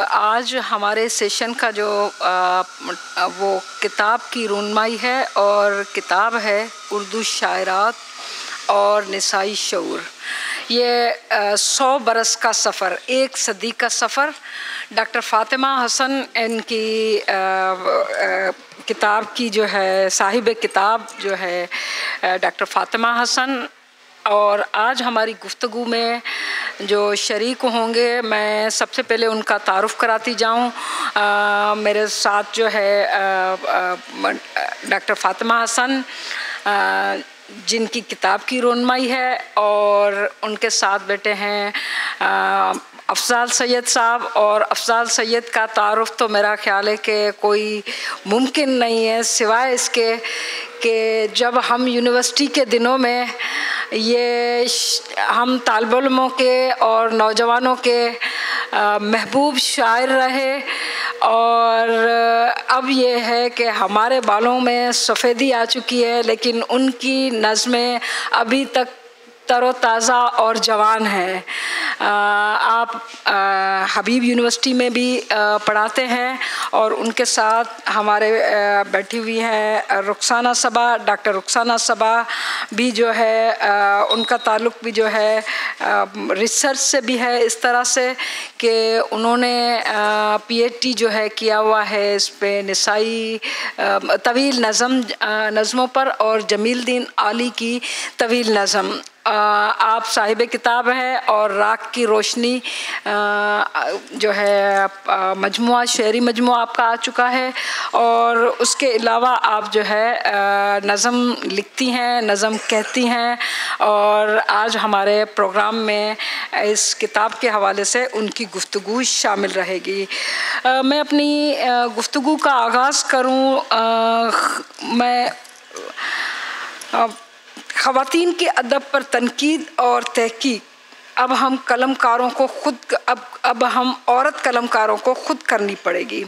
آج ہمارے سیشن کا جو وہ کتاب کی رونمائی ہے اور کتاب ہے اردو شاعرات اور نسائی شعور. یہ 100 برس کا سفر، 1 صدی کا سفر. ڈاکٹر فاطمہ حسن ان کی کتاب کی جو ہے صاحب کتاب جو ہے ڈاکٹر فاطمہ حسن. اور آج ہماری گفتگو میں جو شریک ہوں گے، میں سب سے پہلے ان کا تعارف کراتی جاؤں. میرے ساتھ جو ہے ڈاکٹر فاطمہ حسن جن کی کتاب کی رونمائی ہے، اور ان کے ساتھ بیٹھے ہیں افضال سید صاحب. اور افضال سید کا تعارف تو میرا خیال ہے کہ کوئی ممکن نہیں ہے سوائے اس کے کہ جب ہم یونیورسٹی کے دنوں میں یہ ہم طالب علموں کے اور نوجوانوں کے محبوب شاعر رہے، اور اب یہ ہے کہ ہمارے بالوں میں سفیدی آ چکی ہے، لیکن ان کی نظمیں ابھی تک تر و تازہ اور جوان ہیں. آپ حبیب یونیورسٹی میں بھی پڑھاتے ہیں، اور ان کے ساتھ ہمارے بیٹھی ہوئی ہیں رخسانہ صبا. ڈاکٹر رخسانہ صبا بھی جو ہے ان کا تعلق بھی جو ہے ریسرچ سے بھی ہے، اس طرح سے کہ انہوں نے پی ایچ ڈی جو ہے کیا ہوا ہے اس پہ نسائی طویل نظموں پر، اور جمیل الدین عالی کی طویل نظم. آپ صاحب کتاب ہیں، اور راک کی روشنی جو ہے مجموعہ شعری مجموعہ آپ کا آ چکا ہے، اور اس کے علاوہ آپ جو ہے نظم لکھتی ہیں، نظم کہتی ہیں، اور آج ہمارے پروگرام میں اس کتاب کے حوالے سے ان کی گفتگو شامل رہے گی. میں اپنی گفتگو کا آغاز کروں. میں خواتین کے ادب پر تنقید اور تحقیق. اب ہم عورت قلم کاروں کو خود کرنی پڑے گی.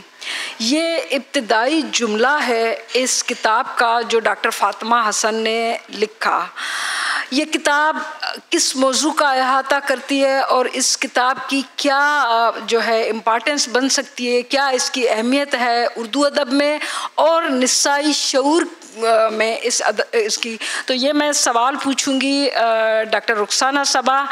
یہ ابتدائی جملہ ہے اس کتاب کا جو ڈاکٹر فاطمہ حسن نے لکھا. یہ کتاب کس موضوع کا احاطہ کرتی ہے، اور اس کتاب کی کیا جو ہے امپارٹنس بن سکتی ہے، کیا اس کی اہمیت ہے اردو ادب میں اور نسائی شعور میں اس کی. تو یہ میں سوال پوچھوں گی ڈاکٹر رخسانہ صبا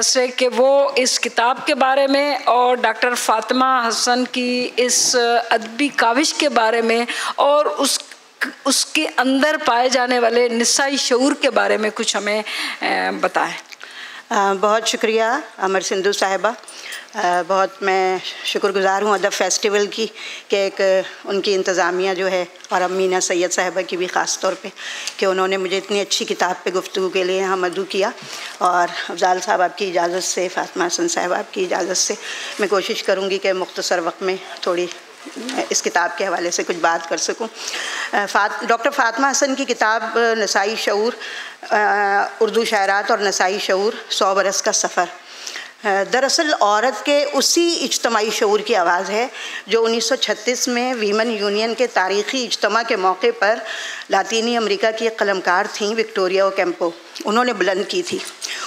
سے کہ وہ اس کتاب کے بارے میں اور ڈاکٹر فاطمہ حسن کی اس ادبی کاوش کے بارے میں اور اس کے اندر پائے جانے والے نسائی شعور کے بارے میں کچھ ہمیں بتائیں. بہت شکریہ امر سندھو صاحبہ. بہت میں شکر گزار ہوں ادب فیسٹیول کی کہ ایک ان کی انتظامیہ جو ہے، اور امینا سید صاحبہ کی بھی خاص طور پہ، کہ انہوں نے مجھے اتنی اچھی کتاب پہ گفتگو کے لیے یہاں مدعو کیا. اور افضال صاحب آپ کی اجازت سے، فاطمہ حسن صاحب آپ کی اجازت سے میں کوشش کروں گی کہ مختصر وقت میں تھوڑی اس کتاب کے حوالے سے کچھ بات کر سکوں. ڈاکٹر فاطمہ حسن کی کتاب نسائی شعور، اردو شاعرات اور نسائی شعور، 100 برس کا سفر، دراصل عورت کے اسی اجتماعی شعور کی آواز ہے جو 1936 میں ویمن یونین کے تاریخی اجتماع کے موقع پر لاطینی امریکہ کی ایک قلمکار تھیں وکٹوریا اوکیمپو، انہوں نے بلند کی تھی.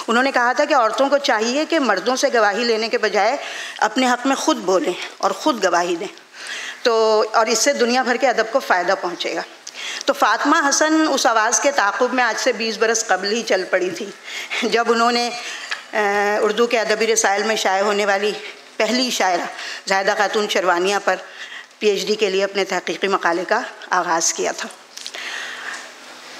انہوں نے کہا تھا کہ عورتوں کو چاہیے کہ مردوں سے گواہی لینے کے بجائے اپنے حق میں خود بولیں اور خود گواہی دیں، اور اس سے دنیا بھر کے ادب کو فائدہ پہنچے گا. تو فاطمہ حسن اس آواز کے تعاقب میں آج سے 20 برس قبل ہی چل پڑی تھی، جب انہوں نے اردو کے ادبی رسائل میں شائع ہونے والی پہلی شاعرہ زاہدہ خاتون شروانیہ پر پی ایچ ڈی کے لیے اپنے تحقیقی مقالے کا آغاز کیا تھا.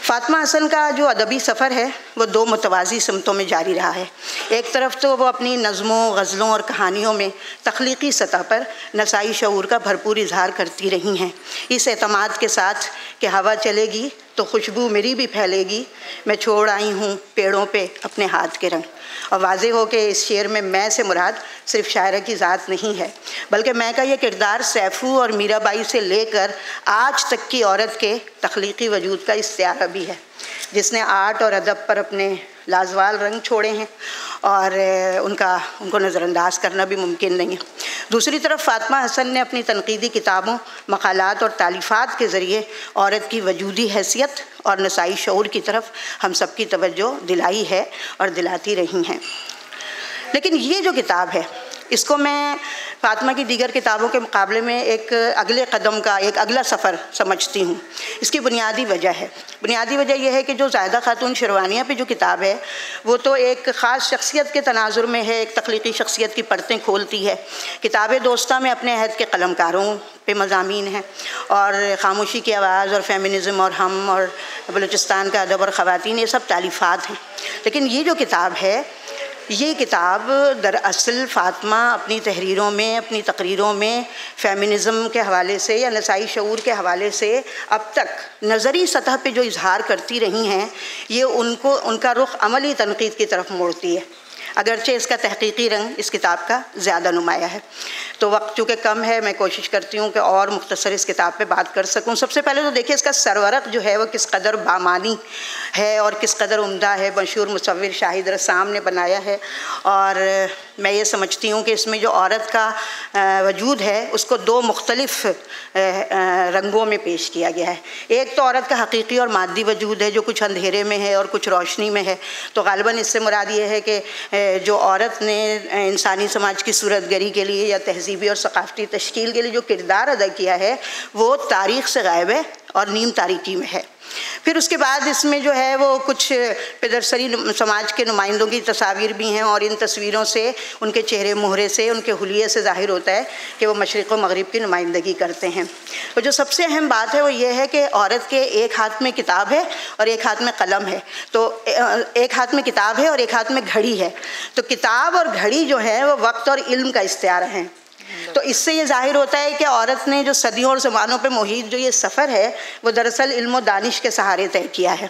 فاطمہ حسن کا جو ادبی سفر ہے وہ 2 متوازی سمتوں میں جاری رہا ہے. ایک طرف تو وہ اپنی نظموں، غزلوں اور کہانیوں میں تخلیقی سطح پر نسائی شعور کا بھرپور اظہار کرتی رہی ہیں، اس اعتماد کے ساتھ کہ ہوا چلے گی تو خوشبو میری بھی پھیلے گی، میں چھوڑ آئی ہوں پیڑوں پہ اپنے ہاتھ کے رنگ. اور واضح ہو کہ اس شعر میں سے مراد صرف شاعرہ کی ذات نہیں ہے، بلکہ میں کا یہ کردار سیفو اور میرا بائی سے لے کر آج تک کی عورت کے تخلیقی وجود کا استعارہ بھی ہے، جس نے آرٹ اور ادب پر اپنے لازوال رنگ چھوڑے ہیں، اور ان کو نظر انداز کرنا بھی ممکن نہیں ہے. دوسری طرف فاطمہ حسن نے اپنی تنقیدی کتابوں، مقالات اور تالیفات کے ذریعے عورت کی وجودی حیثیت اور نسائی شعور کی طرف ہم سب کی توجہ دلائی ہے اور دلاتی رہی ہیں. لیکن یہ جو کتاب ہے اس کو میں فاطمہ کی دیگر کتابوں کے مقابلے میں ایک اگلے قدم کا ایک اگلا سفر سمجھتی ہوں۔ اس کی بنیادی وجہ یہ ہے کہ جو زاہدہ خاتون شروانیہ پہ جو کتاب ہے وہ تو ایک خاص شخصیت کے تناظر میں ہے، ایک تخلیقی شخصیت کی پرتیں کھولتی ہے۔ کتاب دوستہ میں اپنے عہد کے قلمکاروں پہ مضامین ہیں، اور خاموشی کی آواز اور فیمنزم اور ہم اور بلوچستان کا ادب اور خواتین، یہ سب تالیفات ہیں۔ لیکن یہ جو کتاب ہے، یہ کتاب دراصل فاطمہ اپنی تحریروں میں، اپنی تقریروں میں فیمنزم کے حوالے سے یا نسائی شعور کے حوالے سے اب تک نظری سطح پہ جو اظہار کرتی رہی ہیں، یہ ان کا رخ عملی تنقید کی طرف موڑتی ہے، اگرچہ اس کا تحقیقی رنگ اس کتاب کا زیادہ نمایاں ہے۔ تو وقت چونکہ کم ہے، میں کوشش کرتی ہوں کہ اور مختصر اس کتاب پہ بات کر سکوں۔ سب سے پہلے تو دیکھیں اس کا سرورق جو ہے وہ کس قدر بامانی ہے اور کس قدر عمدہ ہے، مشہور مصور شاہد رسام نے بنایا ہے، اور میں یہ سمجھتی ہوں کہ اس میں جو عورت کا وجود ہے اس کو دو مختلف رنگوں میں پیش کیا گیا ہے۔ ایک تو عورت کا حقیقی اور مادی وجود ہے جو کچھ اندھیرے میں ہے اور کچھ روشنی میں ہے، تو غالباً اس سے مراد یہ ہے کہ جو عورت نے انسانی سماج کی صورت گری کے لیے یا تہذیبی اور ثقافتی تشکیل کے لیے جو کردار ادا کیا ہے وہ تاریخ سے غائب ہے اور نیم تاریکی میں ہے۔ پھر اس کے بعد اس میں جو ہے وہ کچھ پدرسری سماج کے نمائندوں کی تصاویر بھی ہیں، اور ان تصویروں سے، ان کے چہرے مہرے سے، ان کے حلیے سے ظاہر ہوتا ہے کہ وہ مشرق و مغرب کی نمائندگی کرتے ہیں۔ اور جو سب سے اہم بات ہے وہ یہ ہے کہ عورت کے ایک ہاتھ میں کتاب ہے اور ایک ہاتھ میں قلم ہے، تو ایک ہاتھ میں کتاب ہے اور ایک ہاتھ میں گھڑی ہے، تو کتاب اور گھڑی جو ہے وہ وقت اور علم کا استعارہ ہیں۔ تو اس سے یہ ظاہر ہوتا ہے کہ عورت نے جو صدیوں اور زمانوں پہ محیط جو یہ سفر ہے وہ دراصل علم و دانش کے سہارے طے کیا ہے۔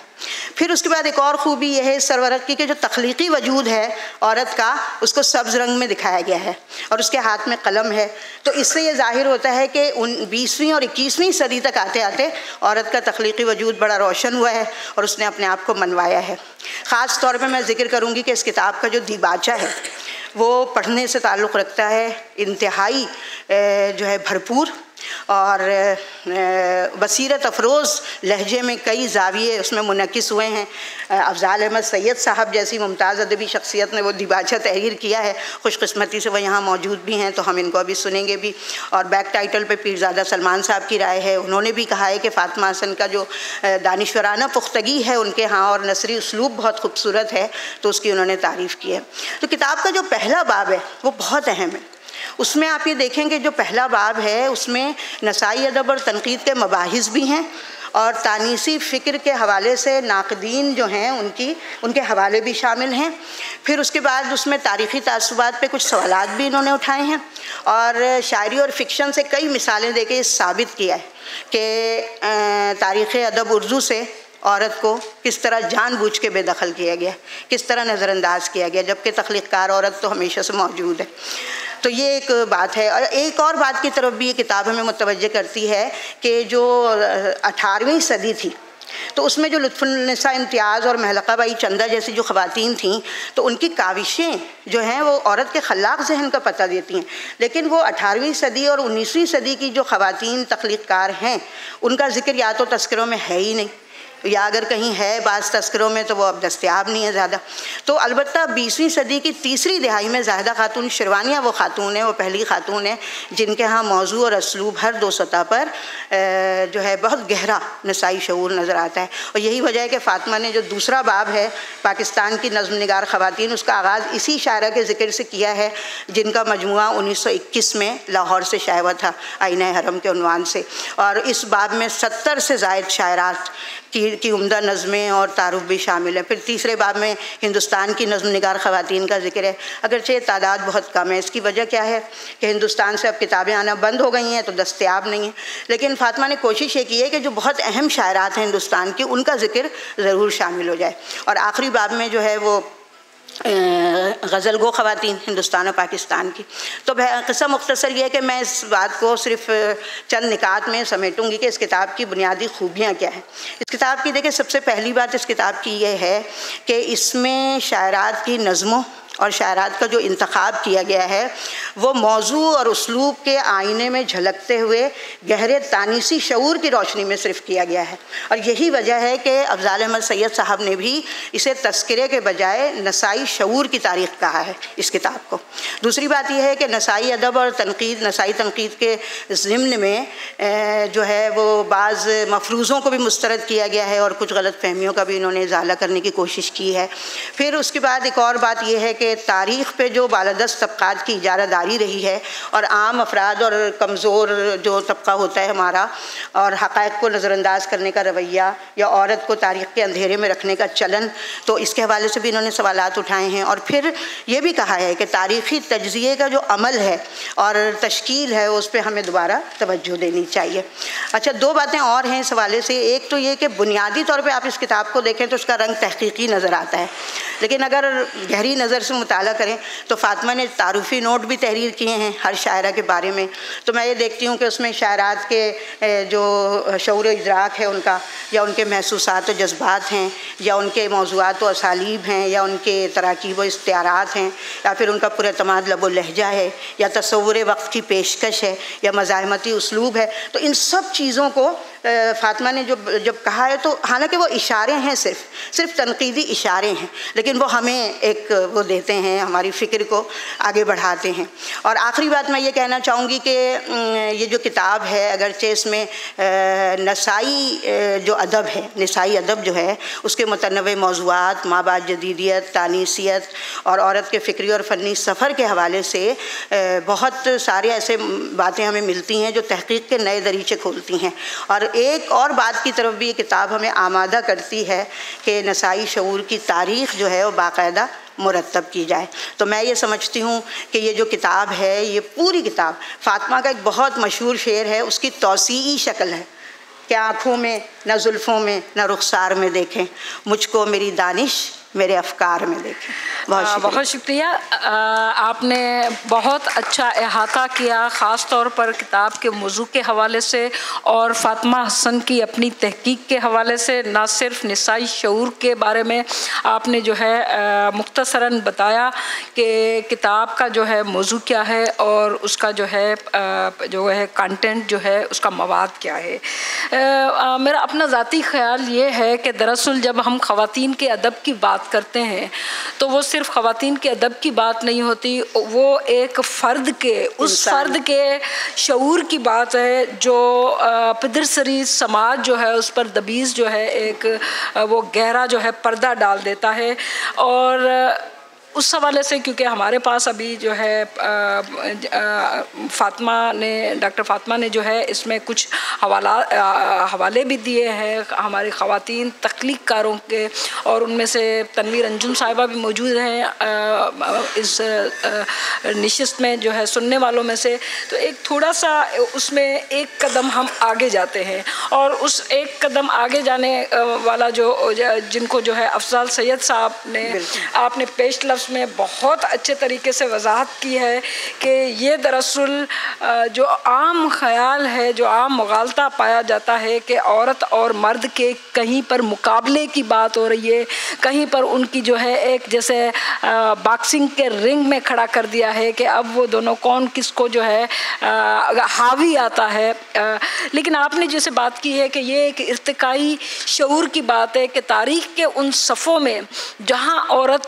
پھر اس کے بعد ایک اور خوبی یہ ہے اس سرورق کی کہ جو تخلیقی وجود ہے عورت کا اس کو سبز رنگ میں دکھایا گیا ہے اور اس کے ہاتھ میں قلم ہے، تو اس سے یہ ظاہر ہوتا ہے کہ 20ویں اور 21ویں صدی تک آتے آتے عورت کا تخلیقی وجود بڑا روشن ہوا ہے اور اس نے اپنے آپ کو منوایا ہے۔ خاص طور پہ میں ذکر کروں گی کہ اس کتاب کا جو دیباچہ ہے وہ پڑھنے سے تعلق رکھتا ہے، انتہائی جو ہے بھرپور اور بصیرت افروز لہجے میں کئی زاویے اس میں منعکس ہوئے ہیں۔ افضال احمد سید صاحب جیسی ممتاز ادبی شخصیت نے وہ دیباچہ تحریر کیا ہے، خوش قسمتی سے وہ یہاں موجود بھی ہیں تو ہم ان کو ابھی سنیں گے بھی۔ اور بیک ٹائٹل پہ پیرزادہ سلمان صاحب کی رائے ہے، انہوں نے بھی کہا ہے کہ فاطمہ حسن کا جو دانشورانہ پختگی ہے ان کے ہاں اور نثری اسلوب بہت خوبصورت ہے، تو اس کی انہوں نے تعریف کی ہے۔ تو کتاب کا جو پہلا باب ہے وہ بہت اہم ہے، اس میں آپ یہ دیکھیں کہ جو پہلا باب ہے اس میں نسائی ادب اور تنقید کے مباحث بھی ہیں، اور تانیسی فکر کے حوالے سے ناقدین جو ہیں ان کے حوالے بھی شامل ہیں۔ پھر اس کے بعد اس میں تاریخی تعصبات پہ کچھ سوالات بھی انہوں نے اٹھائے ہیں، اور شاعری اور فکشن سے کئی مثالیں دے کے یہ ثابت کیا ہے کہ تاریخ ادب اردو سے عورت کو کس طرح جان بوجھ کے بے دخل کیا گیا، کس طرح نظر انداز کیا گیا، جبکہ تخلیق کار عورت تو ہمیشہ سے موجود ہے۔ تو یہ ایک بات ہے، اور ایک اور بات کی طرف بھی یہ کتاب ہمیں متوجہ کرتی ہے کہ جو 18ویں صدی تھی تو اس میں جو لطف النساء امتیاز اور محلقہ بائی چندہ جیسی جو خواتین تھیں تو ان کی کاوشیں جو ہیں وہ عورت کے خلاق ذہن کا پتہ دیتی ہیں، لیکن وہ 18ویں صدی اور 19ویں صدی کی جو خواتین تخلیق کار ہیں ان کا ذکر یا تو تذکروں میں ہے ہی نہیں، یا اگر کہیں ہے بعض تذکروں میں تو وہ اب دستیاب نہیں ہے زیادہ۔ تو البتہ 20ویں صدی کی تیسری دہائی میں زاہدہ خاتون شروانیہ وہ خاتون ہیں، وہ پہلی خاتون ہیں جن کے ہاں موضوع اور اسلوب ہر دو سطح پر جو ہے بہت گہرا نسائی شعور نظر آتا ہے، اور یہی وجہ ہے کہ فاطمہ نے جو دوسرا باب ہے پاکستان کی نظم نگار خواتین، اس کا آغاز اسی شاعرہ کے ذکر سے کیا ہے جن کا مجموعہ 1921 میں لاہور سے شائع ہوا تھا آئینہ حرم کے عنوان سے، اور اس باب میں 70 سے زائد شاعرات کی عمدہ نظمیں اور تعارف بھی شامل ہیں۔ پھر تیسرے باب میں ہندوستان کی نظم نگار خواتین کا ذکر ہے، اگرچہ تعداد بہت کم ہے۔ اس کی وجہ کیا ہے کہ ہندوستان سے اب کتابیں آنا بند ہو گئی ہیں تو دستیاب نہیں ہیں، لیکن فاطمہ نے کوشش یہ کی ہے کہ جو بہت اہم شاعرات ہیں ہندوستان کی ان کا ذکر ضرور شامل ہو جائے۔ اور آخری باب میں جو ہے وہ غزل گو خواتین ہندوستان اور پاکستان کی۔ تو قصہ مختصر یہ ہے کہ میں اس بات کو صرف چند نکات میں سمیٹوں گی کہ اس کتاب کی بنیادی خوبیاں کیا ہیں۔ اس کتاب کی دیکھیں سب سے پہلی بات اس کتاب کی یہ ہے کہ اس میں شاعرات کی نظموں اور شاعرات کا جو انتخاب کیا گیا ہے وہ موضوع اور اسلوب کے آئینے میں جھلکتے ہوئے گہرے تانیسی شعور کی روشنی میں صرف کیا گیا ہے، اور یہی وجہ ہے کہ افضال احمد سید صاحب نے بھی اسے تذکرے کے بجائے نسائی شعور کی تاریخ کہا ہے اس کتاب کو۔ دوسری بات یہ ہے کہ نسائی ادب اور نسائی تنقید کے ضمن میں جو ہے وہ بعض مفروضوں کو بھی مسترد کیا گیا ہے اور کچھ غلط فہمیوں کا بھی انہوں نے ازالہ کرنے کی کوشش کی ہے۔ پھر اس کے بعد ایک اور بات یہ ہے کہ تاریخ پہ جو بالادست طبقات کی اجارہ داری رہی ہے اور عام افراد اور کمزور جو طبقہ ہوتا ہے ہمارا، اور حقائق کو نظر انداز کرنے کا رویہ یا عورت کو تاریخ کے اندھیرے میں رکھنے کا چلن، تو اس کے حوالے سے بھی انہوں نے سوالات اٹھائے ہیں۔ اور پھر یہ بھی کہا ہے کہ تاریخی تجزیے کا جو عمل ہے اور تشکیل ہے اس پہ ہمیں دوبارہ توجہ دینی چاہیے۔ اچھا، دو باتیں اور ہیں اس حوالے سے۔ ایک تو یہ کہ بنیادی طور پہ آپ اس کتاب کو دیکھیں تو اس کا رنگ تحقیقی نظر آتا ہے، لیکن اگر گہری نظر سے مطالعہ کریں تو فاطمہ نے تعارفی نوٹ بھی تحریر کیے ہیں ہر شاعرہ کے بارے میں۔ تو میں یہ دیکھتی ہوں کہ اس میں شاعرات کے جو شعور و ادراک ہے ان کا، یا ان کے محسوسات و جذبات ہیں، یا ان کے موضوعات و اسالیب ہیں، یا ان کے تراکیب و استعارات ہیں، یا پھر ان کا پر اعتماد لب و لہجہ ہے، یا تصور وقت کی پیشکش ہے، یا مزاحمتی اسلوب ہے۔ تو ان سب چیزوں کو فاطمہ نے جب کہا ہے تو حالانکہ وہ اشارے ہیں، صرف تنقیدی اشارے ہیں، لیکن وہ ہمیں ایک وہ دیتے ہیں، ہماری فکر کو آگے بڑھاتے ہیں۔ اور آخری بات میں یہ کہنا چاہوں گی کہ یہ جو کتاب ہے اگرچہ اس میں نسائی جو ادب ہے، نسائی ادب جو ہے اس کے متنوع موضوعات، مابعد جدیدیت، تانیثیت اور عورت کے فکری اور فنی سفر کے حوالے سے بہت سارے ایسے باتیں ہمیں ملتی ہیں جو تحقیق کے نئے دریچے کھولتی ہیں۔ اور ایک اور بات کی طرف بھی یہ کتاب ہمیں آمادہ کرتی ہے کہ نسائی شعور کی تاریخ جو ہے وہ باقاعدہ مرتب کی جائے۔ تو میں یہ سمجھتی ہوں کہ یہ جو کتاب ہے، یہ پوری کتاب فاطمہ کا ایک بہت مشہور شعر ہے، اس کی توسیعی شکل ہے کہ آنکھوں میں نہ زلفوں میں نہ رخسار میں دیکھیں، مجھ کو میری دانش میرے افکار میں دیکھیں۔ بہت شکریہ، آپ نے بہت اچھا احاطہ کیا، خاص طور پر کتاب کے موضوع کے حوالے سے اور فاطمہ حسن کی اپنی تحقیق کے حوالے سے۔ نہ صرف نسائی شعور کے بارے میں آپ نے جو ہے مختصراً بتایا کہ کتاب کا جو ہے موضوع کیا ہے اور اس کا جو ہے کانٹینٹ جو ہے اس کا مواد کیا ہے۔ میرا اپنا ذاتی خیال یہ ہے کہ دراصل جب ہم خواتین کے ادب کی بات کرتے ہیں تو وہ صرف خواتین کے ادب کی بات نہیں ہوتی، وہ ایک فرد کے شعور کی بات ہے جو پدرسری سماج جو ہے اس پر دبیز جو ہے ایک وہ گہرا جو ہے پردہ ڈال دیتا ہے۔ اور اس حوالے سے کیونکہ ہمارے پاس ابھی جو ہے ڈاکٹر فاطمہ نے جو ہے اس میں کچھ حوالے بھی دیے ہیں ہماری خواتین تخلیق کاروں کے، اور ان میں سے تنویر انجم صاحبہ بھی موجود ہیں اس نشست میں جو ہے سننے والوں میں سے۔ تو ایک تھوڑا سا اس میں ایک قدم ہم آگے جاتے ہیں، اور اس ایک قدم آگے جانے والا جن کو جو ہے افضال سید صاحب نے آپ نے پیش لفظ میں بہت اچھے طریقے سے وضاحت کی ہے کہ یہ دراصل جو عام خیال ہے، جو عام مغالطہ پایا جاتا ہے کہ عورت اور مرد کے کہیں پر مقابلے کی بات ہو رہی ہے، کہیں پر ان کی جو ہے ایک جیسے باکسنگ کے رنگ میں کھڑا کر دیا ہے کہ اب وہ دونوں کون کس کو جو ہے حاوی آتا ہے۔ لیکن آپ نے جیسے بات کی ہے کہ یہ ایک ارتقائی شعور کی بات ہے کہ تاریخ کے ان صفوں میں جہاں عورت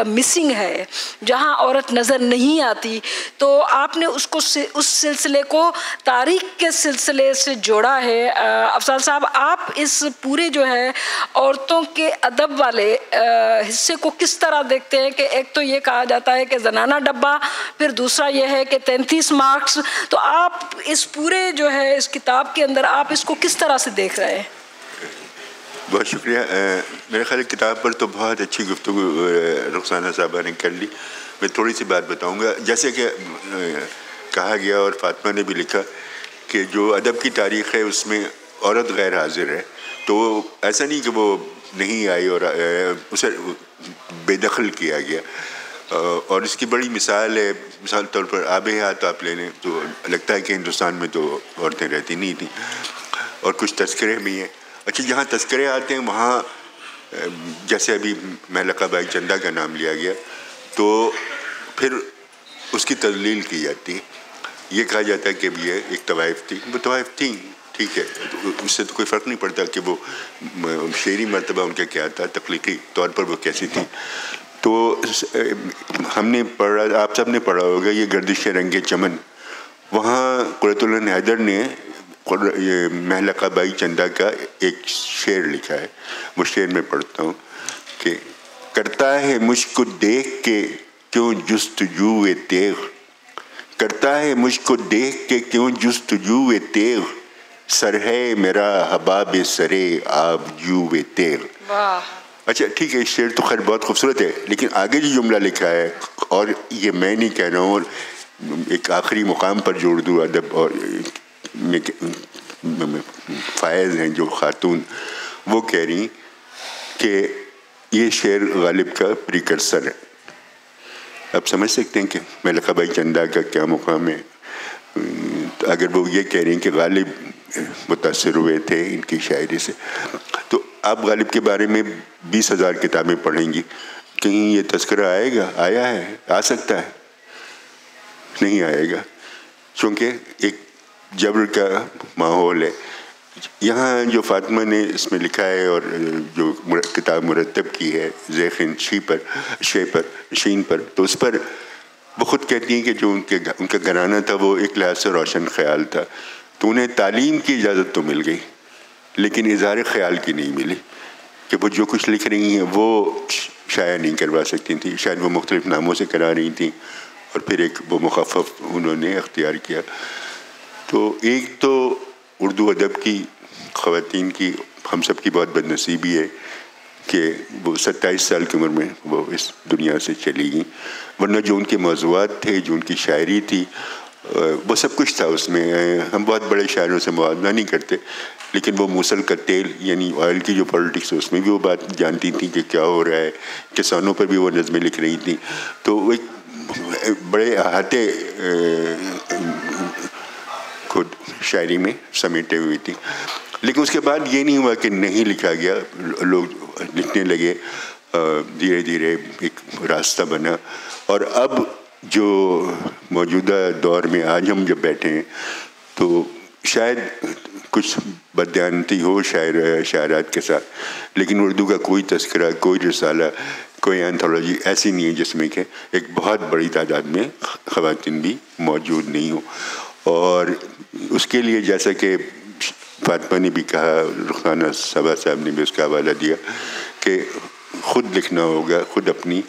مسنگ ہے، جہاں عورت نظر نہیں آتی، تو آپ نے اس سلسلے کو تاریخ کے سلسلے سے جوڑا ہے۔ افضال صاحب، آپ اس پورے جو ہے عورتوں کے ادب والے حصے کو کس طرح دیکھتے ہیں کہ ایک تو یہ کہا جاتا ہے کہ زنانہ ڈبہ، پھر دوسرا یہ ہے کہ 33 مارکس، تو آپ اس پورے جو ہے اس کتاب کے اندر آپ اس کو کس طرح سے دیکھ رہے ہیں؟ بہت شکریہ۔ میرے خیال کتاب پر تو بہت اچھی گفتگو رخسانہ صاحبہ نے کر لی۔ میں تھوڑی سی بات بتاؤں گا، جیسے کہ کہا گیا اور فاطمہ نے بھی لکھا کہ جو ادب کی تاریخ ہے اس میں عورت غیر حاضر ہے، تو ایسا نہیں کہ وہ نہیں آئی اور اسے بے دخل کیا گیا۔ اور اس کی بڑی مثال ہے، مثال طور پر آب حیات آپ لے لیں تو لگتا ہے کہ ہندوستان میں تو عورتیں رہتی نہیں تھیں، اور کچھ تذکرے بھی ہیں۔ اچھا، جہاں تذکرے آتے ہیں وہاں جیسے ابھی محلقہ بائی چندہ کا نام لیا گیا، تو پھر اس کی تذلیل کی جاتی ہے. یہ کہا جاتا ہے کہ یہ ایک طوائف تھی. وہ طوائف تھیں، ٹھیک ہے، اس سے تو کوئی فرق نہیں پڑتا کہ وہ شعری مرتبہ ان کا کیا تھا، تخلیقی طور پر وہ کیسی تھی. تو ہم نے پڑھا، آپ سب نے پڑھا ہوگا یہ گردش رنگ چمن. وہاں قرۃ العین حیدر نے یہ محلقہ بائی چندہ کا ایک شعر لکھا ہے. وہ شعر میں پڑھتا ہوں کہ کرتا ہے مجھ کو دیکھ کے کیوں جستجو تیغ، کرتا ہے مجھ کو دیکھ کے کیوں جستجو تیغ، سر ہے میرا حباب سرے آب جو تیغ. اچھا ٹھیک ہے، شعر تو خیر بہت خوبصورت ہے، لیکن آگے جو جملہ لکھا ہے، اور یہ میں نہیں کہہ رہا ہوں، ایک آخری مقام پر جو اردو ادب اور فائز ہیں جو خاتون، وہ کہہ رہی کہ یہ شعر غالب کا پریکرسر ہے. آپ سمجھ سکتے ہیں کہ محلقہ بائی چندہ کا کیا مقام ہے. اگر وہ یہ کہہ رہی ہیں کہ غالب متاثر ہوئے تھے ان کی شاعری سے، تو آپ غالب کے بارے میں 20,000 کتابیں پڑھیں گی، کہیں یہ تذکرہ آئے گا؟ آیا ہے؟ آ سکتا ہے؟ نہیں آئے گا، چونکہ ایک جبر کا ماحول ہے. یہاں جو فاطمہ نے اس میں لکھا ہے اور جو کتاب مرتب کی ہے زیخن شین پر، تو اس پر وہ خود کہتی ہیں کہ جو ان کا گھرانہ تھا وہ ایک لحاظ سے روشن خیال تھا، تو انہیں تعلیم کی اجازت تو مل گئی لیکن اظہار خیال کی نہیں ملی، کہ وہ جو کچھ لکھ رہی ہیں وہ شائع نہیں کروا سکتی تھیں. شاید وہ مختلف ناموں سے کرا رہی تھیں اور پھر ایک وہ مخفف انہوں نے اختیار کیا. تو ایک تو اردو ادب کی خواتین کی ہم سب کی بہت بد نصیبی ہے کہ وہ 27 سال کی عمر میں وہ اس دنیا سے چلی گئیں، ورنہ جو ان کے موضوعات تھے، جو ان کی شاعری تھی، وہ سب کچھ تھا اس میں. ہم بہت بڑے شاعروں سے موازنہ نہیں کرتے، لیکن وہ موصل کا تیل یعنی آئل کی جو پالیٹکس ہے اس میں بھی وہ بات جانتی تھیں کہ کیا ہو رہا ہے. کسانوں پر بھی وہ نظمیں لکھ رہی تھیں، تو وہ ایک بڑے احاطے خود شاعری میں سمیٹے ہوئی تھی. لیکن اس کے بعد یہ نہیں ہوا کہ نہیں لکھا گیا، لوگ لکھنے لگے، دھیرے دھیرے ایک راستہ بنا. اور اب جو موجودہ دور میں آج ہم جب بیٹھے ہیں تو شاید کچھ بددیانتی ہو شاعرات کے ساتھ، لیکن اردو کا کوئی تذکرہ، کوئی رسالہ، کوئی اینتھولوجی ایسی نہیں ہے جس میں کہ ایک بہت بڑی تعداد میں خواتین بھی موجود نہیں ہوں. اور اس کے لیے جیسا کہ فاطمہ نے بھی کہا، رخسانہ صبا صاحب نے بھی اس کا حوالہ دیا کہ خود لکھنا ہوگا، خود اپنی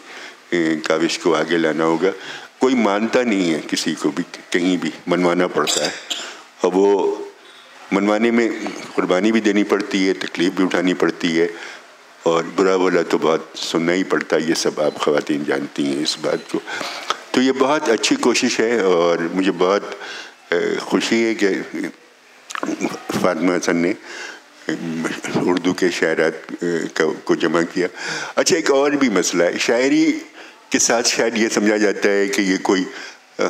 کاوش کو آگے لانا ہوگا. کوئی مانتا نہیں ہے کسی کو بھی، کہیں بھی منوانا پڑتا ہے، اور وہ منوانے میں قربانی بھی دینی پڑتی ہے، تکلیف بھی اٹھانی پڑتی ہے، اور برا بولا تو بہت سننا ہی پڑتا ہے. یہ سب آپ خواتین جانتی ہیں اس بات کو. تو یہ بہت اچھی کوشش ہے اور مجھے بہت خوشی ہے کہ فاطمہ حسن نے اردو کے شاعرات کو جمع کیا. اچھا، ایک اور بھی مسئلہ ہے، شاعری کے ساتھ شاید یہ سمجھا جاتا ہے کہ یہ کوئی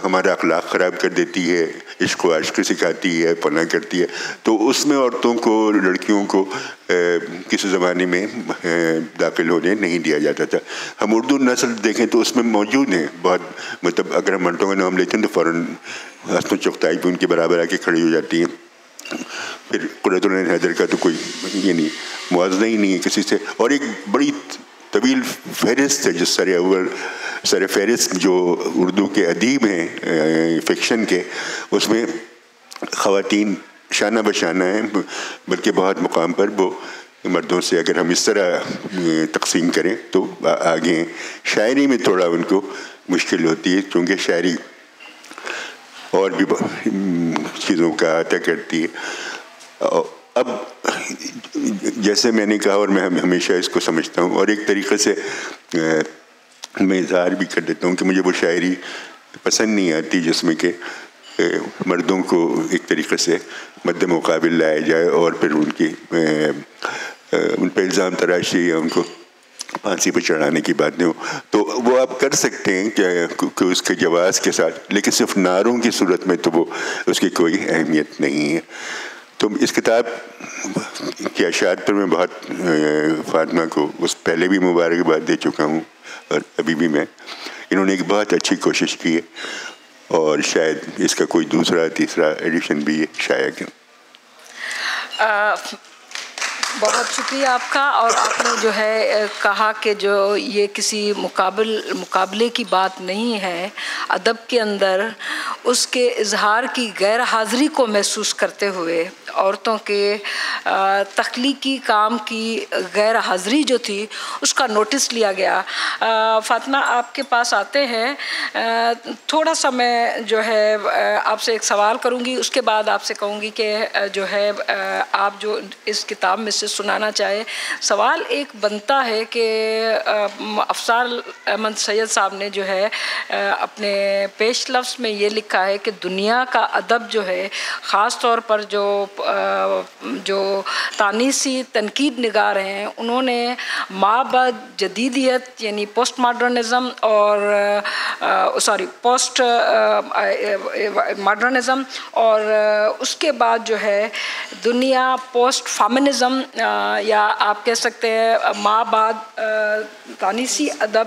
ہمارا اخلاق خراب کر دیتی ہے، عشق و عشق سکھاتی ہے، پناہ کرتی ہے. تو اس میں عورتوں کو، لڑکیوں کو کسی زمانے میں داخل ہونے نہیں دیا جاتا تھا. ہم اردو نسل دیکھیں تو اس میں موجود ہیں بہت، مطلب اگر ہم مرتوں کا نام لیتے ہیں تو فوراً حسن چغتائی بھی ان کے برابر آ کے کھڑی ہو جاتی ہیں. پھر قرۃ العین حیدر کا تو کوئی یعنی موازنہ ہی نہیں ہے کسی سے. اور ایک بڑی طویل فہرست ہے جو سر فہرست جو اردو کے ادیب ہیں فکشن کے، اس میں خواتین شانہ بشانہ ہیں، بلکہ بہت مقام پر وہ مردوں سے اگر ہم اس طرح تقسیم کریں تو آگے ہیں. شاعری میں تھوڑا ان کو مشکل ہوتی ہے کیونکہ شاعری اور بھی چیزوں کا احاطہ کرتی ہے. اب جیسے میں نے کہا اور میں ہمیشہ اس کو سمجھتا ہوں اور ایک طریقے سے میں اظہار بھی کر دیتا ہوں کہ مجھے وہ شاعری پسند نہیں آتی جس میں کہ مردوں کو ایک طریقے سے مد مقابل لایا جائے اور پھر ان پہ الزام تراشی یا ان کو پھانسی پہ چڑھانے کی باتیں ہوں. تو وہ آپ کر سکتے ہیں کہ اس کے جواز کے ساتھ، لیکن صرف نعروں کی صورت میں تو وہ اس کی کوئی اہمیت نہیں ہے. تو اس کتاب کی اشاعت پر میں بہت فاطمہ کو اس پہلے بھی مبارکباد دے چکا ہوں اور ابھی بھی میں انہوں نے ایک بہت اچھی کوشش کی ہے اور شاید اس کا کوئی دوسرا تیسرا ایڈیشن بھی ہے شاید. بہت شکریہ آپ کا. اور آپ نے جو ہے کہا کہ جو یہ کسی مقابلے کی بات نہیں ہے، ادب کے اندر اس کے اظہار کی غیر حاضری کو محسوس کرتے ہوئے عورتوں کے تخلیقی کام کی غیر حاضری جو تھی اس کا نوٹس لیا گیا. فاطمہ آپ کے پاس آتے ہیں، تھوڑا سا میں جو ہے آپ سے ایک سوال کروں گی، اس کے بعد آپ سے کہوں گی کہ جو ہے آپ جو اس کتاب میں سے سنانا چاہے. سوال ایک بنتا ہے کہ افضال احمد سید صاحب نے جو ہے اپنے پیش لفظ میں یہ لکھا ہے کہ دنیا کا ادب جو ہے، خاص طور پر جو تانیسی تنقید نگار ہیں، انہوں نے مابعد جدیدیت یعنی پوسٹ ماڈرنزم اور پوسٹ ماڈرنزم اور اس کے بعد جو ہے دنیا پوسٹ فیمنزم یا آپ کہہ سکتے ہیں مابعد تانیسی ادب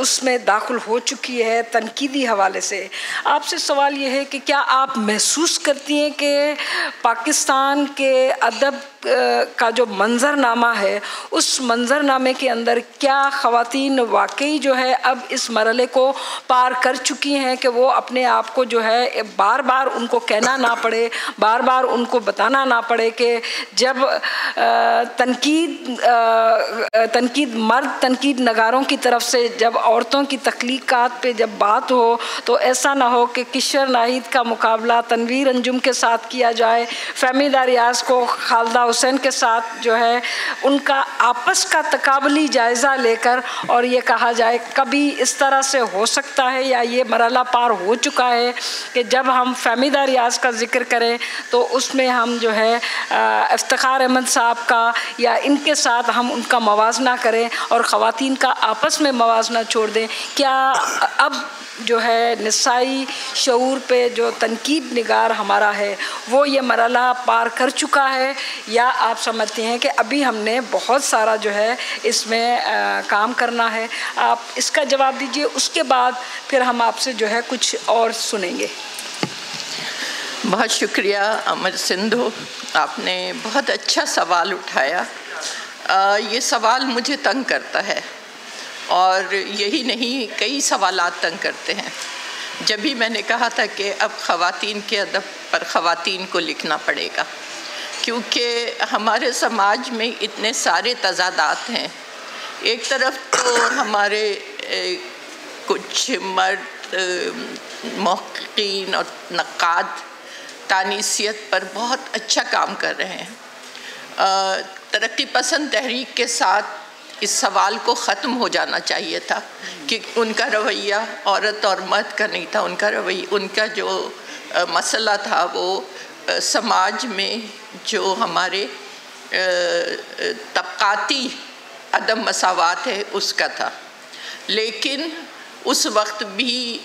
اس میں داخل ہو چکی ہے تنقیدی حوالے سے. آپ سے سوال یہ ہے کہ کیا آپ محسوس کرتی ہیں کہ پاکستان کے ادب کا جو منظر نامہ ہے، اس منظر نامے کے اندر کیا خواتین واقعی جو ہے اب اس مرحلے کو پار کر چکی ہیں کہ وہ اپنے آپ کو جو ہے بار بار ان کو کہنا نہ پڑے، بار بار ان کو بتانا نہ پڑے کہ جب تنقید مرد تنقید نگاروں کی طرف سے جب عورتوں کی تخلیقات پہ جب بات ہو تو ایسا نہ ہو کہ کشور ناہید کا مقابلہ تنویر انجم کے ساتھ کیا جائے، فہمیدہ ریاض کو خالدہ حسین کے ساتھ جو ہے ان کا آپس کا تقابلی جائزہ لے کر اور یہ کہا جائے کبھی اس طرح سے ہو سکتا ہے یا یہ مرحلہ پار ہو چکا ہے کہ جب ہم فہمیدہ ریاض کا ذکر کریں تو اس میں ہم جو ہے افتخار احمد صاحب کا یا ان کے ساتھ ہم ان کا موازنہ کریں اور خواتین کا آپس میں موازنہ چھوڑ دیں. کیا اب جو ہے نسائی شعور پہ جو تنقید نگار ہمارا ہے وہ یہ مرحلہ پار کر چکا ہے یا آپ سمجھتے ہیں کہ ابھی ہم نے بہت سارا جو ہے اس میں کام کرنا ہے؟ آپ اس کا جواب دیجئے، اس کے بعد پھر ہم آپ سے جو ہے کچھ اور سنیں گے. بہت شکریہ امر سندھو، آپ نے بہت اچھا سوال اٹھایا. یہ سوال مجھے تنگ کرتا ہے اور یہی نہیں کئی سوالات تنگ کرتے ہیں. جب بھی میں نے کہا تھا کہ اب خواتین کے ادب پر خواتین کو لکھنا پڑے گا، کیونکہ ہمارے سماج میں اتنے سارے تضادات ہیں. ایک طرف تو ہمارے کچھ مرد محققین اور نقاد تانیسیت پر بہت اچھا کام کر رہے ہیں. ترقی پسند تحریک کے ساتھ اس سوال کو ختم ہو جانا چاہیے تھا کہ ان کا رویہ عورت اور مرد کا نہیں تھا، ان کا جو مسئلہ تھا وہ سماج میں جو ہمارے طبقاتی عدم مساوات ہے اس کا تھا. لیکن اس وقت بھی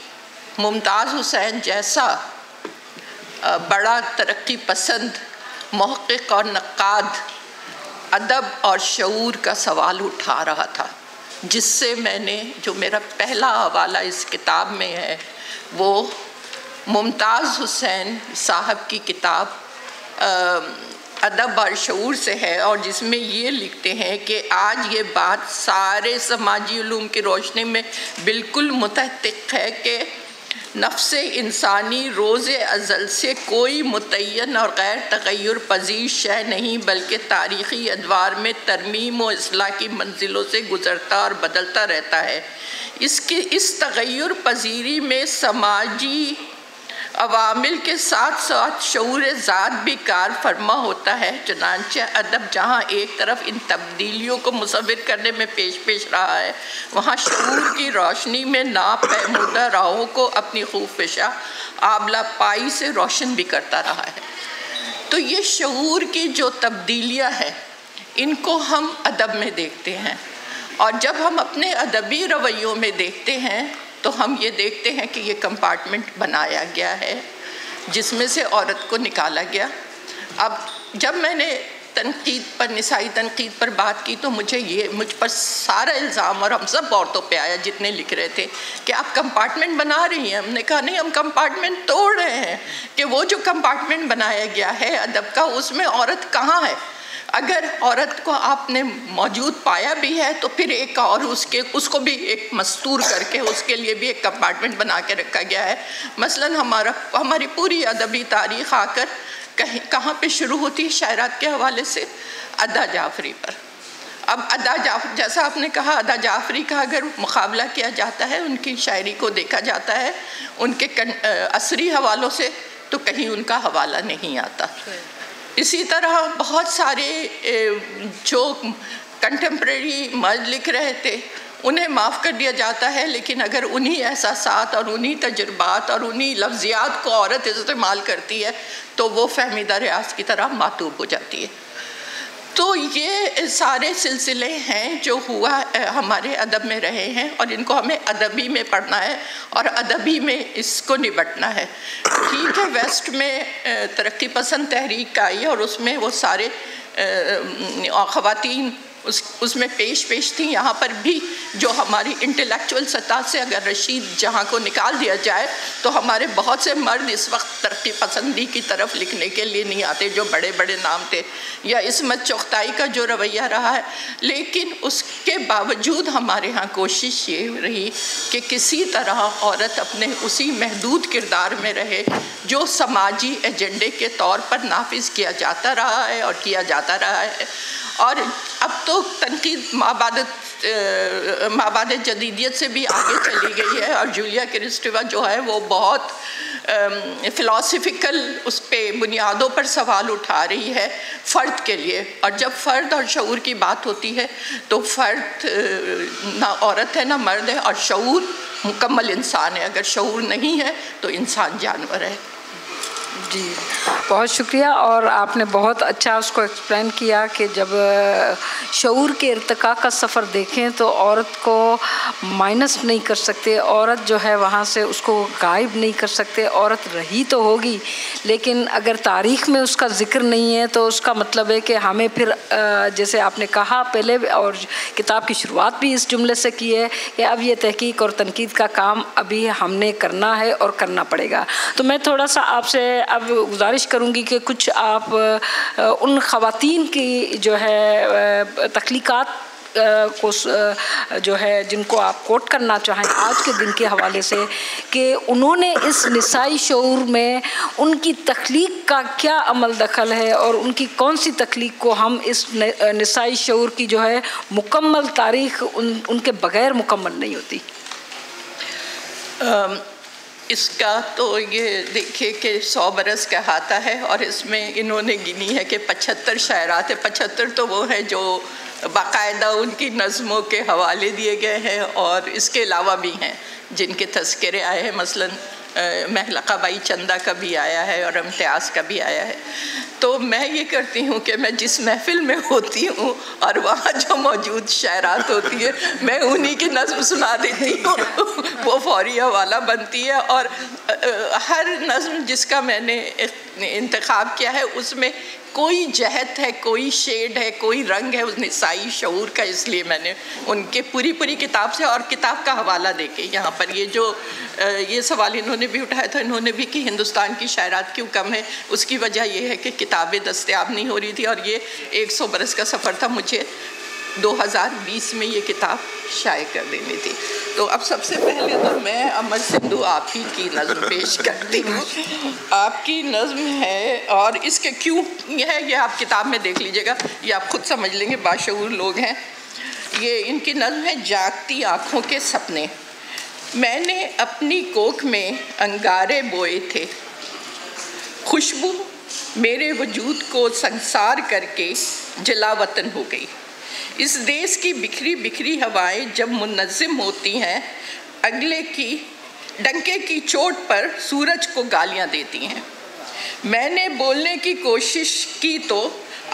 ممتاز حسین جیسا بڑا ترقی پسند محقق اور نقاد ادب اور شعور کا سوال اٹھا رہا تھا، جس سے میں نے جو میرا پہلا حوالہ اس کتاب میں ہے وہ ممتاز حسین صاحب کی کتاب ادب اور شعور سے ہے، اور جس میں یہ لکھتے ہیں کہ آج یہ بات سارے سماجی علوم کی روشنی میں بالکل متحقق ہے کہ نفس انسانی روز ازل سے کوئی متعین اور غیر تغیر پذیر شے نہیں، بلکہ تاریخی ادوار میں ترمیم و اصلاح کی منزلوں سے گزرتا اور بدلتا رہتا ہے. اس تغیر پذیری میں سماجی عوامل کے ساتھ ساتھ شعور ذات بھی کار فرما ہوتا ہے. چنانچہ ادب جہاں ایک طرف ان تبدیلیوں کو مصور کرنے میں پیش رہا ہے، وہاں شعور کی روشنی میں ناپیمودہ راہوں کو اپنی خفیہ آبلہ پائی سے روشن بھی کرتا رہا ہے. تو یہ شعور کی جو تبدیلیاں ہیں ان کو ہم ادب میں دیکھتے ہیں، اور جب ہم اپنے ادبی رویوں میں دیکھتے ہیں تو ہم یہ دیکھتے ہیں کہ یہ کمپارٹمنٹ بنایا گیا ہے جس میں سے عورت کو نکالا گیا. اب جب میں نے تنقید پر، نسائی تنقید پر بات کی تو مجھ پر سارا الزام اور ہم سب عورتوں پہ آیا جتنے لکھ رہے تھے کہ آپ کمپارٹمنٹ بنا رہی ہیں. ہم نے کہا نہیں، ہم کمپارٹمنٹ توڑ رہے ہیں کہ وہ جو کمپارٹمنٹ بنایا گیا ہے ادب کا اس میں عورت کہاں ہے. اگر عورت کو آپ نے موجود پایا بھی ہے تو پھر ایک اور اس کو بھی ایک مستور کر کے اس کے لیے بھی ایک کمپارٹمنٹ بنا کے رکھا گیا ہے. مثلاً ہماری پوری ادبی تاریخ آ کر کہاں پہ شروع ہوتی ہے؟ شاعرات کے حوالے سے ادا جعفری پر. اب ادا جعفری، جیسا آپ نے کہا، ادا جعفری کا اگر مقابلہ کیا جاتا ہے، ان کی شاعری کو دیکھا جاتا ہے ان کے عصری حوالوں سے، تو کہیں ان کا حوالہ نہیں آتا. اسی طرح بہت سارے جو کنٹمپریری مرد لکھ رہے تھے انہیں معاف کر دیا جاتا ہے، لیکن اگر انہی احساسات اور انہی تجربات اور انہی لفظیات کو عورت استعمال کرتی ہے تو وہ فہمیدہ ریاض کی طرح معتوب ہو جاتی ہے. تو یہ سارے سلسلے ہیں جو ہوا ہمارے ادب میں رہے ہیں، اور ان کو ہمیں ادبی میں پڑھنا ہے اور ادبی میں اس کو نبٹنا ہے. ٹھیک ہے، ویسٹ میں ترقی پسند تحریک آئی اور اس میں وہ سارے خواتین اس میں پیش تھیں. یہاں پر بھی جو ہماری انٹلیکچول سطح سے اگر رشید جہاں کو نکال دیا جائے تو ہمارے بہت سے مرد اس وقت ترقی پسندی کی طرف لکھنے کے لیے نہیں آتے جو بڑے بڑے نام تھے، یا عصمت چغتائی کا جو رویہ رہا ہے. لیکن اس کے باوجود ہمارے ہاں کوشش یہ رہی کہ کسی طرح عورت اپنے اسی محدود کردار میں رہے جو سماجی ایجنڈے کے طور پر نافذ کیا جاتا رہا ہے اور کیا جاتا رہا ہے. اور اب تو تنقید مابعد جدیدیت سے بھی آگے چلی گئی ہے، اور جولیا کرسٹیوا جو ہے وہ بہت فلاسفیکل اس پہ بنیادوں پر سوال اٹھا رہی ہے فرد کے لیے. اور جب فرد اور شعور کی بات ہوتی ہے تو فرد نہ عورت ہے نہ مرد ہے، اور شعور مکمل انسان ہے. اگر شعور نہیں ہے تو انسان جانور ہے. جی بہت شکریہ. اور آپ نے بہت اچھا اس کو ایکسپلین کیا کہ جب شعور کے ارتقاء کا سفر دیکھیں تو عورت کو مائنس نہیں کر سکتے، عورت جو ہے وہاں سے اس کو غائب نہیں کر سکتے. عورت رہی تو ہوگی لیکن اگر تاریخ میں اس کا ذکر نہیں ہے تو اس کا مطلب ہے کہ ہمیں پھر جیسے آپ نے کہا پہلے اور کتاب کی شروعات بھی اس جملے سے کی ہے کہ اب یہ تحقیق اور تنقید کا کام ابھی ہم نے کرنا ہے اور کرنا پڑے گا. تو میں تھوڑا سا آپ سے اب گزارش کروں گی کہ کچھ آپ ان خواتین کی جو ہے تخلیقات کو جو ہے جن کو آپ کوٹ کرنا چاہیں آج کے دن کے حوالے سے، کہ انہوں نے اس نسائی شعور میں ان کی تخلیق کا کیا عمل دخل ہے اور ان کی کون سی تخلیق کو ہم اس نسائی شعور کی جو ہے مکمل تاریخ ان کے بغیر مکمل نہیں ہوتی. اس کا تو یہ دیکھیے کہ 100 برس کا احاطہ ہے، اور اس میں انہوں نے گنی ہے کہ 75 شاعرات ہیں. 75 تو وہ ہیں جو باقاعدہ ان کی نظموں کے حوالے دیے گئے ہیں، اور اس کے علاوہ بھی ہیں جن کے تذکرے آئے ہیں. مثلاً محلقہ بائی چندہ کا بھی آیا ہے اور امتیاز کا بھی آیا ہے. تو میں یہ کرتی ہوں کہ میں جس محفل میں ہوتی ہوں اور وہاں جو موجود شاعرات ہوتی ہے میں انہی کی نظم سنا دیتی ہوں، وہ فوری حوالہ بنتی ہے. اور ہر نظم جس کا میں نے انتخاب کیا ہے اس میں کوئی جہت ہے، کوئی شیڈ ہے، کوئی رنگ ہے اس نسائی شعور کا. اس لیے میں نے ان کے پوری کتاب سے اور کتاب کا حوالہ دے کے یہاں پر یہ سوال انہوں نے بھی اٹھایا تھا، انہوں نے بھی کہ ہندوستان کی شاعرات کیوں کم ہے. اس کی وجہ یہ ہے کہ کتابیں دستیاب نہیں ہو رہی تھی، اور یہ 100 برس کا سفر تھا. مجھے 2020 میں یہ کتاب شائع کر دینی تھی. تو اب سب سے پہلے تو میں امر سندھو آپ ہی کی نظم پیش کرتی ہوں. آپ کی نظم ہے اور اس کے کیوں ہے یہ آپ کتاب میں دیکھ لیجئے گا، یہ آپ خود سمجھ لیں گے، باشعور لوگ ہیں. یہ ان کی نظم ہے جاگتی آنکھوں کے سپنے. میں نے اپنی کوکھ میں انگارے بوئے تھے، خوشبو میرے وجود کو سنسار کر کے جلا وطن ہو گئی. اس دیس کی بکھری ہوائیں جب منظم ہوتی ہیں اگلے کی ڈنکے کی چوٹ پر سورج کو گالیاں دیتی ہیں. میں نے بولنے کی کوشش کی تو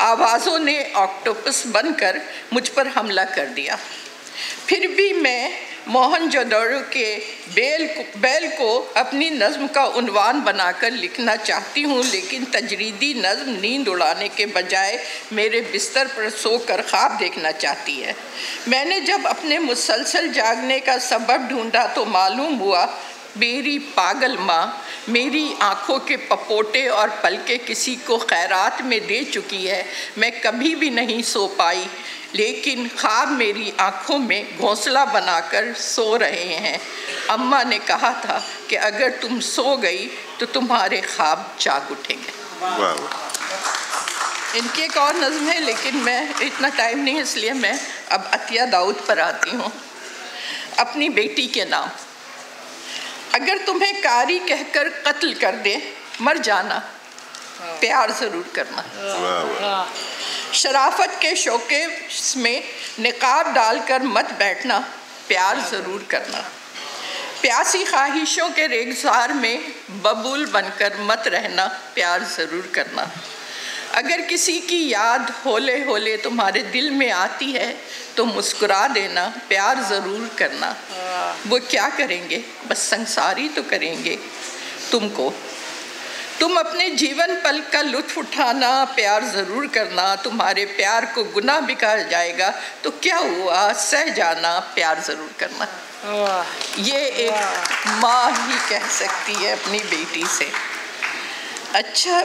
آوازوں نے آکٹوپس بن کر مجھ پر حملہ کر دیا. پھر بھی میں موہنجودڑو کے بیل کو اپنی نظم کا عنوان بنا کر لکھنا چاہتی ہوں، لیکن تجریدی نظم نیند اڑانے کے بجائے میرے بستر پر سو کر خواب دیکھنا چاہتی ہے۔ میں نے جب اپنے مسلسل جاگنے کا سبب ڈھونڈا تو معلوم ہوا میری پاگل ماں میری آنکھوں کے پپوٹے اور پلکیں کسی کو خیرات میں دے چکی ہے۔ میں کبھی بھی نہیں سو پائی، لیکن خواب میری آنکھوں میں گھونسلہ بنا کر سو رہے ہیں۔ اماں نے کہا تھا کہ اگر تم سو گئی تو تمہارے خواب جاگ اٹھیں گے۔ ان کی ایک اور نظم ہے، لیکن میں اتنا ٹائم نہیں، اس لیے میں اب عطیہ داؤد پر آتی ہوں۔ اپنی بیٹی کے نام۔ اگر تمہیں کاری کہہ کر قتل کر دے مر جانا، پیار ضرور کرنا۔ شرافت کے شوکے میں نقاب ڈال کر مت بیٹھنا، پیار ضرور کرنا۔ پیاسی خواہشوں کے ریگزار میں ببول بن کر مت رہنا، پیار ضرور کرنا۔ اگر کسی کی یاد ہولے ہولے تمہارے دل میں آتی ہے تو مسکرا دینا، پیار ضرور کرنا۔ وہ کیا کریں گے، بس سنساری تو کریں گے تم کو۔ تم اپنے جیون پل کا لطف اٹھانا، پیار ضرور کرنا۔ تمہارے پیار کو گناہ بھی کہا جائے گا تو کیا ہوا، سہ جانا، پیار ضرور کرنا۔ یہ ایک ماں ہی کہہ سکتی ہے اپنی بیٹی سے۔ اچھا،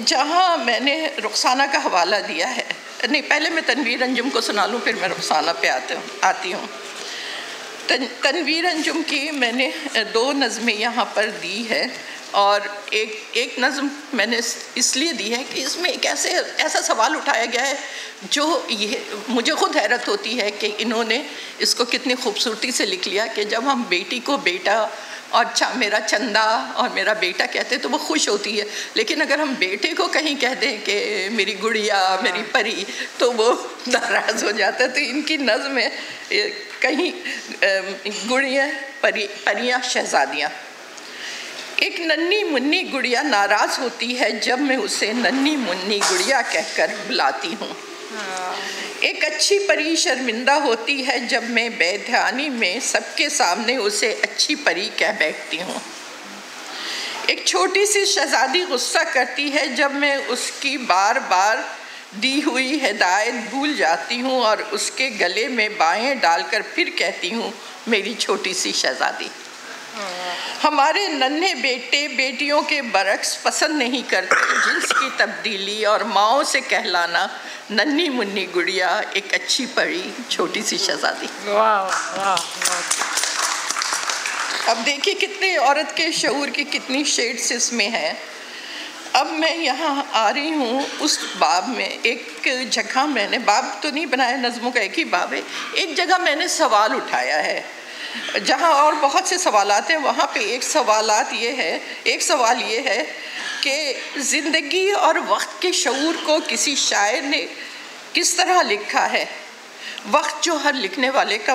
جہاں میں نے رخسانہ کا حوالہ دیا ہے، نہیں پہلے میں تنویر انجم کو سنا لوں، پھر میں رخسانہ پہ آتی ہوں۔ تنویر انجم کی میں نے 2 نظمیں یہاں پر دی ہے، اور ایک نظم میں نے اس لیے دی ہے کہ اس میں ایک ایسا سوال اٹھایا گیا ہے جو مجھے خود حیرت ہوتی ہے کہ انہوں نے اس کو کتنی خوبصورتی سے لکھ لیا کہ جب ہم بیٹی کو بیٹا اور میرا چندہ اور میرا بیٹا کہتے تو وہ خوش ہوتی ہے، لیکن اگر ہم بیٹے کو کہیں کہہ دیں کہ میری گڑیا، میری پری، تو وہ ناراض ہو جاتا ہے۔ تو ان کی نظم ہے کہیں گڑیاں پریاں شہزادیاں۔ ایک ننھی منی گڑیا ناراض ہوتی ہے جب میں اسے ننھی منی گڑیا کہہ کر بلاتی ہوں۔ ایک اچھی پری شرمندہ ہوتی ہے جب میں بے دھیانی میں سب کے سامنے اسے اچھی پری کہہ بیٹھتی ہوں۔ ایک چھوٹی سی شہزادی غصہ کرتی ہے جب میں اس کی بار بار دی ہوئی ہدایت بھول جاتی ہوں اور اس کے گلے میں بائیں ڈال کر پھر کہتی ہوں میری چھوٹی سی شہزادی۔ ہمارے ننھے بیٹے بیٹیوں کے برعکس پسند نہیں کرتے جنس کی تبدیلی اور ماؤں سے کہلانا ننھی منی گڑیا، ایک اچھی پری، چھوٹی سی شہزادی۔ اب دیکھیے کتنے عورت کے شعور کی کتنی شیڈز اس میں ہیں۔ اب میں یہاں آ رہی ہوں اس باب میں، ایک جگہ میں نے باب تو نہیں بنایا، نظموں کا ایک ہی باب ہے، ایک جگہ میں نے سوال اٹھایا ہے جہاں اور بہت سے سوالات ہیں، وہاں پہ ایک سوال یہ ہے کہ زندگی اور وقت کے شعور کو کسی شاعر نے کس طرح لکھا ہے۔ وقت جو ہر لکھنے والے کا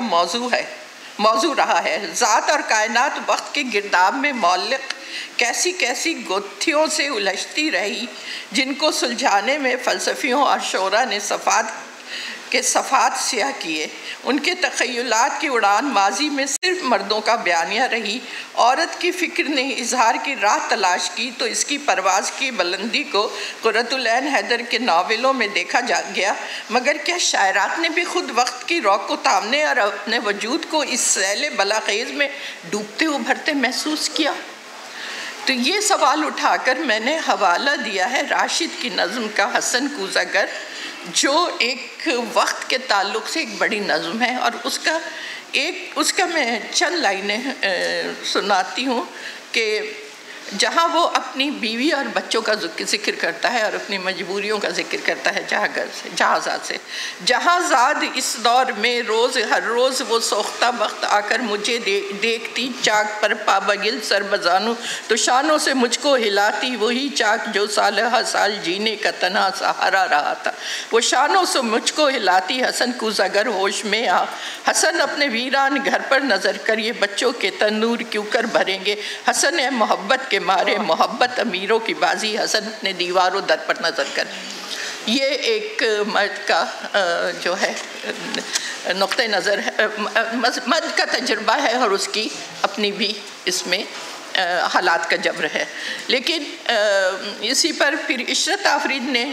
موضوع رہا ہے، ذات اور کائنات وقت کے گرداب میں معلق کیسی کیسی گتھیوں سے الجھتی رہی جن کو سلجھانے میں فلسفیوں اور شعراء نے صفات سیاہ کیے۔ ان کے تخیلات کی اڑان ماضی میں صرف مردوں کا بیانیہ رہی۔ عورت کی فکر نے اظہار کی راہ تلاش کی تو اس کی پرواز کی بلندی کو قرۃ العین حیدر کے ناولوں میں دیکھا گیا، مگر کیا شاعرات نے بھی خود وقت کی روح کو تامنے اور اپنے وجود کو اس سیل بلاخیز میں ڈوبتے ابھرتے محسوس کیا؟ تو یہ سوال اٹھا کر میں نے حوالہ دیا ہے راشد کی نظم کا حسن کوزہ گر، جو ایک وقت کے تعلق سے ایک بڑی نظم ہے، اور اس کا میں چند لائنیں سناتی ہوں کہ جہاں وہ اپنی بیوی اور بچوں کا ذکر کرتا ہے اور اپنی مجبوریوں کا ذکر کرتا ہے جہازات سے۔ جہازاد اس دور میں ہر روز وہ سوختہ وقت آ کر مجھے دیکھتی، چاک پر پابگل سر بزانو تو شانوں سے مجھ کو ہلاتی، وہی چاک جو سالہ سال جینے کا تنہا سہارا رہا تھا، وہ شانوں سے مجھ کو ہلاتی۔ حسن کوزہ گر ہوش میں آ، حسن اپنے ویران گھر پر نظر کر، یہ بچوں کے تنور کیوں کر بھریں گے، حسن محبت کے مارے محبت امیروں کی بازی، حسن اپنے دیواروں در پر نظر کر۔ یہ ایک مرد کا جو ہے نقطۂ نظر ہے، مرد کا تجربہ ہے اور اس کی اپنی بھی اس میں حالات کا جبر ہے. لیکن اسی پر پھر عشرت آفرید نے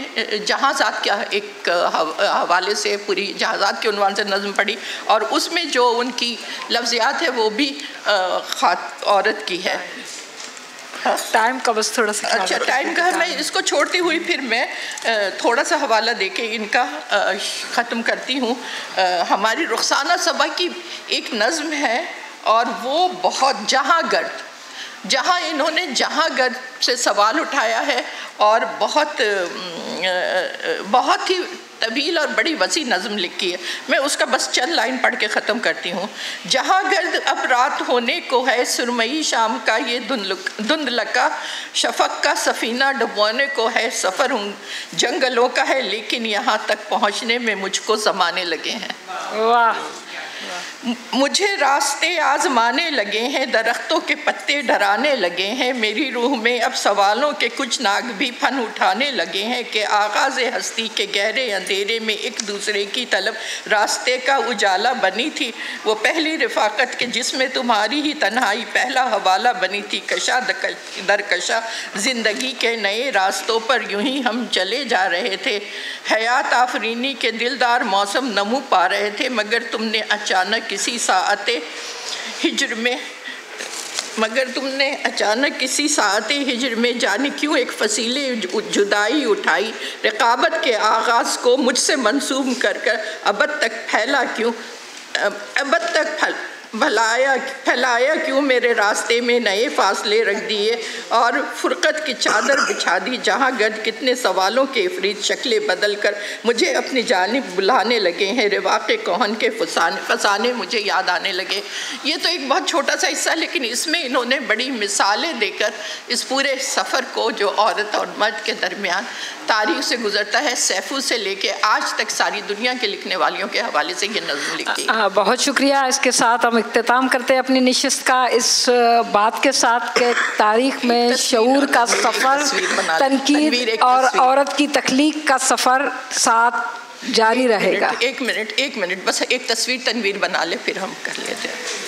جہازات کا ایک حوالے سے پوری جہازات کے عنوان سے نظم پڑھی، اور اس میں جو ان کی لفظیات ہے وہ بھی عورت کی ہے. ٹائم کا بس تھوڑا سا اچھا ٹائم کا میں اس کو چھوڑتی ہوئی پھر میں تھوڑا سا حوالہ دے کے ان کا ختم کرتی ہوں. ہماری رخسانہ صبا کی ایک نظم ہے اور وہ بہت جہاں گرد، جہاں انہوں نے جہاں گرد سے سوال اٹھایا ہے اور بہت ہی طویل اور بڑی وسیع نظم لکھی ہے. میں اس کا بس چند لائن پڑھ کے ختم کرتی ہوں. جہاں گرد اب رات ہونے کو ہے، سرمئی شام کا یہ دھند لکا، شفق کا سفینہ ڈبونے کو ہے، سفر جنگلوں کا ہے، لیکن یہاں تک پہنچنے میں مجھ کو زمانے لگے ہیں. واہ. مجھے راستے آزمانے لگے ہیں، درختوں کے پتے ڈرانے لگے ہیں، میری روح میں اب سوالوں کے کچھ ناگ بھی پھن اٹھانے لگے ہیں کہ آغاز ہستی کے گہرے اندھیرے میں ایک دوسرے کی طلب راستے کا اجالا بنی تھی، وہ پہلی رفاقت کے جس میں تمہاری ہی تنہائی پہلا حوالہ بنی تھی، کشا در کشا زندگی کے نئے راستوں پر یوں ہی ہم چلے جا رہے تھے، حیات آفرینی کے دلدار موسم نمو پا رہے تھے، مگر تم نے اچانک کسی ساعت ہجر میں جانے کیوں ایک فصیل جدائی اٹھائی، رقابت کے آغاز کو مجھ سے منسوب کر ابد تک پھیلایا کیوں میرے راستے میں نئے فاصلے رکھ دیے اور فرقت کی چادر بچھا دی، جہاں گرد کتنے سوالوں کے افرید شکلیں بدل کر مجھے اپنی جانب بلانے لگے ہیں، رواق کوہن کے فسانے مجھے یاد آنے لگے. یہ تو ایک بہت چھوٹا سا حصہ، لیکن اس میں انہوں نے بڑی مثالیں دے کر اس پورے سفر کو جو عورت اور مرد کے درمیان تاریخ سے گزرتا ہے، سیفو سے لے کے آج تک ساری دنیا کے لکھنے والیوں کے حوالے سے یہ نظم لکھی. بہت شکریہ. اس کے ساتھ ہم اختتام کرتے ہیں اپنی نشست کا اس بات کے ساتھ کہ تاریخ میں شعور کا سفر، تنقید اور عورت کی تخلیق کا سفر ساتھ جاری رہے گا. ایک منٹ بس ایک تصویر تنویر بنا لے پھر ہم کر لیتے ہیں.